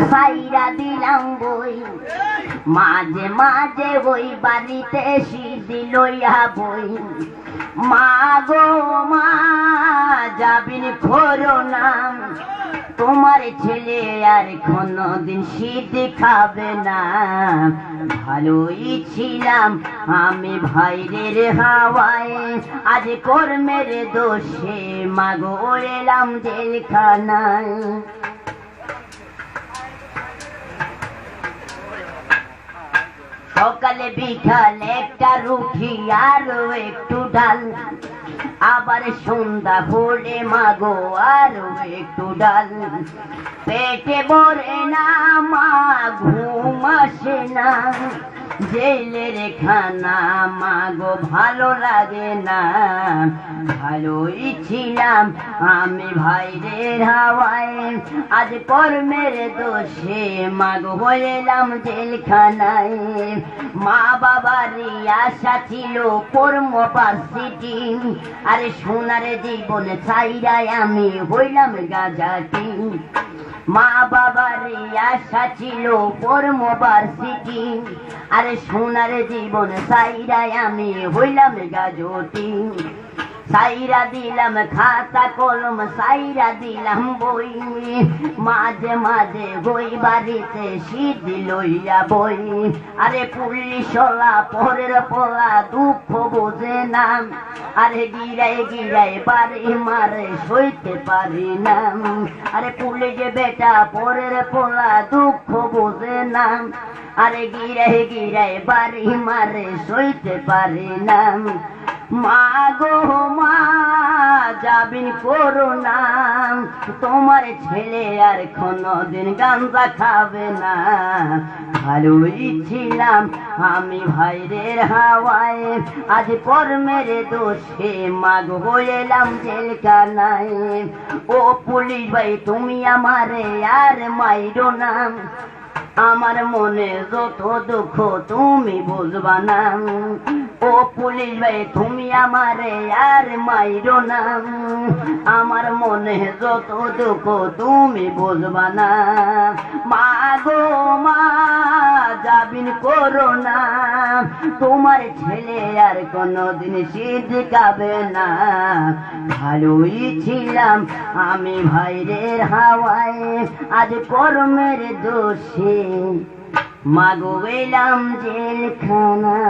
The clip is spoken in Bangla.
ছাইরা দিলাম বই, মাঝে মাঝে ওই বাড়িতে সিদ্ধি লইয়া বই। মা গো মা যাবিন খোরো না, তোমার ছেলে আর কোনদিন সিদ্ধি খাবে না। ভালোই ছিলাম আমি ভাইরের হাওয়ায়, আজ কর্মের দোষে মাগো এলাম জেলখানায়। সকালে বিকালে একটা রুটি আর একটু ডাল, আবার সন্ধ্যা হলে মাগো আর একটু ডাল। পেটে ভরে না মা, ঘুম আসে না, জেলের খানা মাগো ভালো লাগে না। ভালোই ছিলাম আমি ভাইরের হাওয়ায়, আজ কর্মের দোষে মাগো হইলাম জেলখানায়। মা বাবার আশা ছিল পড়বো ভার্সিটি, আরে সোনার জীবন ছাইরাই আমি হইলাম গাজাটি। মা বাবার আশা ছিল পড়বো ভার্সিটি, আরে সোনার জীবন ছাইরাই আমি হইলাম গাজটি। সাইরা দিলাম খাতা কলম, সাইরা দিলাম বই, মাঝে মাঝে বই বাড়িতে সিদ্ধি লইয়া বই। আরে পুলিশলা পরের পোলা দুঃখ বোঝে না, আরে গিরায় গিরায় বাড়ি মারে সইতে পারি না। আরে পুলিশ বেটা পরের পোলা দুঃখ বোঝে না, আরে গিরায় গিরায় বাড়ি মারে সইতে পারি না। মা গো মা যাবিন করো না, তোমার ছেলে আর কোনদিন গাঁজা খাবে না। ভালোই ছিলাম আমি ভাইরের হাওয়ায়, আজ কর্মের দোষে মাগো হইলাম জেলখানায়। ও পুলিশ ভাই তুমি আমারে আর মাইরো না, আমার মনে যত দুঃখ তুমি বুঝবা না। ও পুলিশ ভাই তুমি আমারে আর মাইরো না, আমার মনে যত দুঃখ তুমি বুঝবা না। মা গো মা যাবিন করো না, তোমার ছেলে আর কোনদিন সিদ্ধি খাবে না। ভালোই ছিলাম আমি ভাইরের হাওয়ায়, আজ কর্মের দোষে মাগো এলাম জেলখানায়।